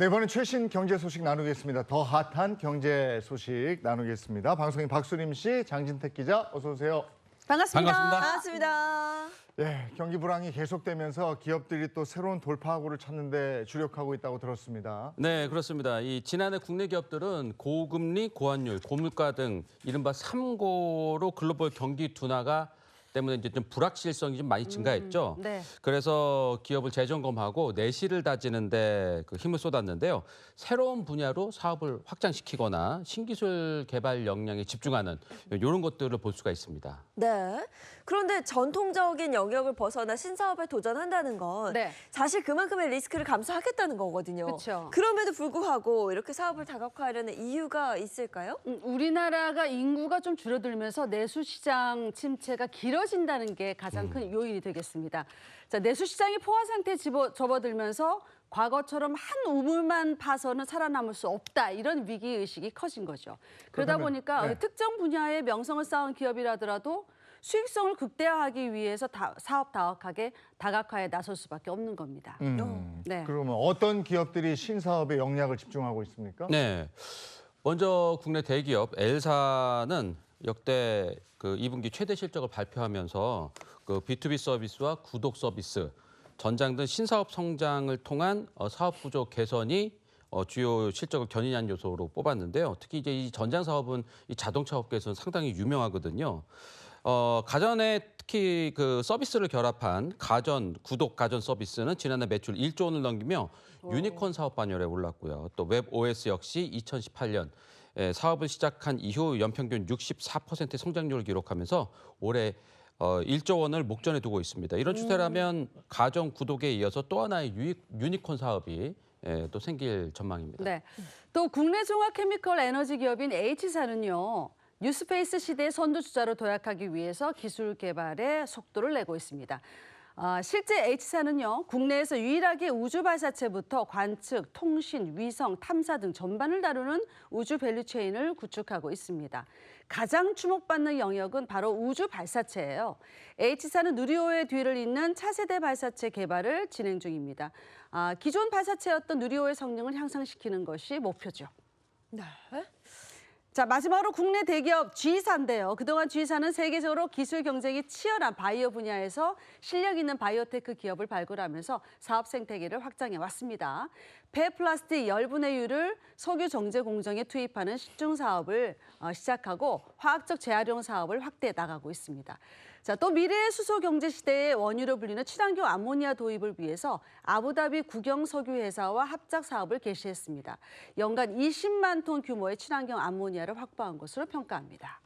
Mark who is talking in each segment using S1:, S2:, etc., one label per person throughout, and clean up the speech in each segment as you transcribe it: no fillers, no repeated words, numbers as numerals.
S1: 네, 이번엔 최신 경제 소식 나누겠습니다. 더 핫한 경제 소식 나누겠습니다. 방송인 박수림 씨, 장진택 기자, 어서 오세요.
S2: 반갑습니다.
S3: 반갑습니다.
S1: 네, 경기 불황이 계속되면서 기업들이 또 새로운 돌파구를 찾는데 주력하고 있다고 들었습니다.
S2: 네, 그렇습니다. 이 지난해 국내 기업들은 고금리, 고환율, 고물가 등 이른바 3고로 글로벌 경기 둔화가 때문에 이제 좀 불확실성이 좀 많이 증가했죠.
S3: 네.
S2: 그래서 기업을 재점검하고 내실을 다지는데 힘을 쏟았는데요. 새로운 분야로 사업을 확장시키거나 신기술 개발 역량에 집중하는 이런 것들을 볼 수가 있습니다.
S3: 네. 그런데 전통적인 영역을 벗어나 신사업에 도전한다는 건
S4: 네.
S3: 사실 그만큼의 리스크를 감수하겠다는 거거든요.
S4: 그쵸.
S3: 그럼에도 불구하고 이렇게 사업을 다각화하려는 이유가 있을까요?
S4: 우리나라가 인구가 좀 줄어들면서 내수 시장 침체가 길어진다는 게 가장 큰 요인이 되겠습니다. 자, 내수 시장이 포화 상태에 접어들면서 과거처럼 한 우물만 파서는 살아남을 수 없다, 이런 위기 의식이 커진 거죠. 그러다
S1: 그러면,
S4: 보니까
S1: 네.
S4: 특정 분야의 명성을 쌓은 기업이라더라도 수익성을 극대화하기 위해서 사업 다각화에 나설 수밖에 없는 겁니다. 네.
S1: 그러면 어떤 기업들이 신사업에 역량을 집중하고 있습니까?
S2: 네, 먼저 국내 대기업 L사는 역대 2분기 최대 실적을 발표하면서 B2B 서비스와 구독 서비스, 전장 등 신사업 성장을 통한 사업 구조 개선이 주요 실적을 견인한 요소로 뽑았는데요. 특히 이제 이 전장 사업은 이 자동차 업계에서는 상당히 유명하거든요. 가전에 특히 서비스를 결합한 구독 가전 서비스는 지난해 매출 1조 원을 넘기며 유니콘 사업 반열에 올랐고요. 또 웹 OS 역시 2018년 사업을 시작한 이후 연평균 64%의 성장률을 기록하면서 올해 1조 원을 목전에 두고 있습니다. 이런 추세라면 가전 구독에 이어서 또 하나의 유니콘 사업이 또 생길 전망입니다.
S4: 네. 또 국내 종합 케미컬 에너지 기업인 H사는요. 뉴스페이스 시대의 선두주자로 도약하기 위해서 기술 개발에 속도를 내고 있습니다. 실제 H사는요, 국내에서 유일하게 우주 발사체부터 관측, 통신, 위성, 탐사 등 전반을 다루는 우주 밸류체인을 구축하고 있습니다. 가장 주목받는 영역은 바로 우주 발사체예요. H사는 누리호의 뒤를 잇는 차세대 발사체 개발을 진행 중입니다. 기존 발사체였던 누리호의 성능을 향상시키는 것이 목표죠.
S3: 네.
S4: 자, 마지막으로 국내 대기업 G사인데요. 그동안 G사는 세계적으로 기술 경쟁이 치열한 바이오 분야에서 실력 있는 바이오테크 기업을 발굴하면서 사업 생태계를 확장해 왔습니다. 폐플라스틱 열분해 유를 석유 정제 공정에 투입하는 시중 사업을 시작하고 화학적 재활용 사업을 확대해 나가고 있습니다. 자, 또 미래의 수소 경제 시대의 원유로 불리는 친환경 암모니아 도입을 위해서 아부다비 국영 석유 회사와 합작 사업을 개시했습니다. 연간 20만 톤 규모의 친환경 암모니아를 확보한 것으로 평가합니다.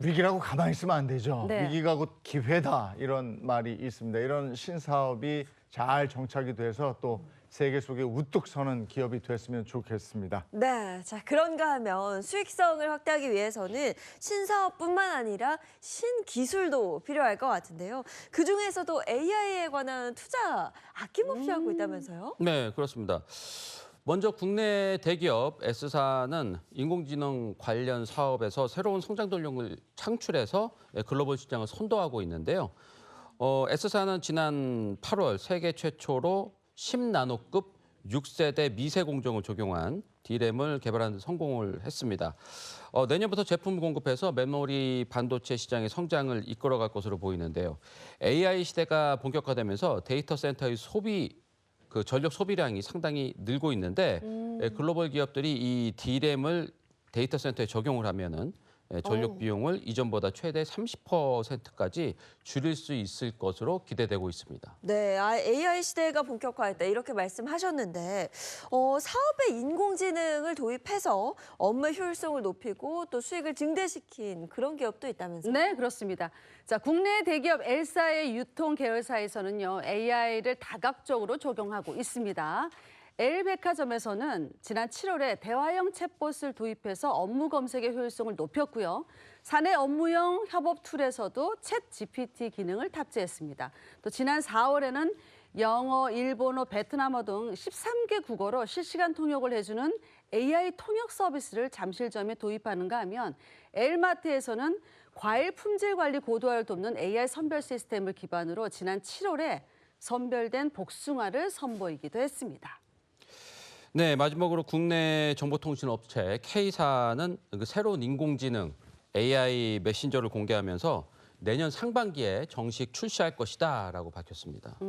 S1: 위기라고 가만히 있으면 안 되죠.
S4: 네.
S1: 위기가 곧 기회다, 이런 말이 있습니다. 이런 신사업이 잘 정착이 돼서 또 세계 속에 우뚝 서는 기업이 됐으면 좋겠습니다.
S3: 네. 자, 그런가 하면 수익성을 확대하기 위해서는 신사업뿐만 아니라 신기술도 필요할 것 같은데요. 그중에서도 AI에 관한 투자 아낌없이 하고 있다면서요?
S2: 네, 그렇습니다. 먼저 국내 대기업 S사는 인공지능 관련 사업에서 새로운 성장 동력을 창출해서 글로벌 시장을 선도하고 있는데요. S사는 지난 8월 세계 최초로 10나노급 6세대 미세 공정을 적용한 D램을 개발하는 데 성공을 했습니다. 내년부터 제품 공급해서 메모리 반도체 시장의 성장을 이끌어갈 것으로 보이는데요. AI 시대가 본격화되면서 데이터 센터의 전력 소비량이 상당히 늘고 있는데 글로벌 기업들이 이 D램을 데이터 센터에 적용을 하면은 전력 비용을 이전보다 최대 30%까지 줄일 수 있을 것으로 기대되고 있습니다.
S3: 네, AI 시대가 본격화했다 이렇게 말씀하셨는데 사업에 인공지능을 도입해서 업무 효율성을 높이고 또 수익을 증대시킨 그런 기업도 있다면서요?
S4: 네, 그렇습니다. 자, 국내 대기업 L사의 유통 계열사에서는요, AI를 다각적으로 적용하고 있습니다. L백화점에서는 지난 7월에 대화형 챗봇을 도입해서 업무 검색의 효율성을 높였고요. 사내 업무용 협업 툴에서도 챗 GPT 기능을 탑재했습니다. 또 지난 4월에는 영어, 일본어, 베트남어 등 13개 국어로 실시간 통역을 해주는 AI 통역 서비스를 잠실점에 도입하는가 하면 L마트에서는 과일 품질 관리 고도화를 돕는 AI 선별 시스템을 기반으로 지난 7월에 선별된 복숭아를 선보이기도 했습니다.
S2: 네, 마지막으로 국내 정보통신 업체 K사는 그 새로운 인공지능 AI 메신저를 공개하면서 내년 상반기에 정식 출시할 것이다라고 밝혔습니다.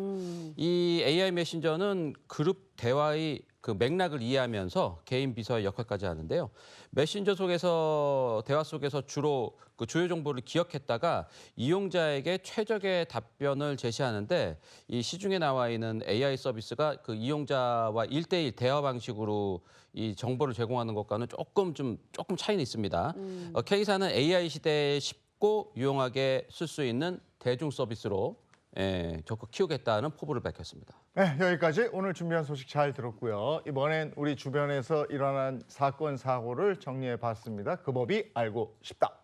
S2: 이 AI 메신저는 그룹 대화의 그 맥락을 이해하면서 개인 비서의 역할까지 하는데요. 메신저 속에서 대화 속에서 주로 그 주요 정보를 기억했다가 이용자에게 최적의 답변을 제시하는데 이 시중에 나와 있는 AI 서비스가 그 이용자와 1대1 대화 방식으로 이 정보를 제공하는 것과는 조금 차이는 있습니다. K사는 AI 시대에 쉽고 유용하게 쓸 수 있는 대중 서비스로 적극 키우겠다는 포부를 밝혔습니다.
S1: 네, 여기까지 오늘 준비한 소식 잘 들었고요. 이번엔 우리 주변에서 일어난 사건, 사고를 정리해 봤습니다. 그 법이 알고 싶다.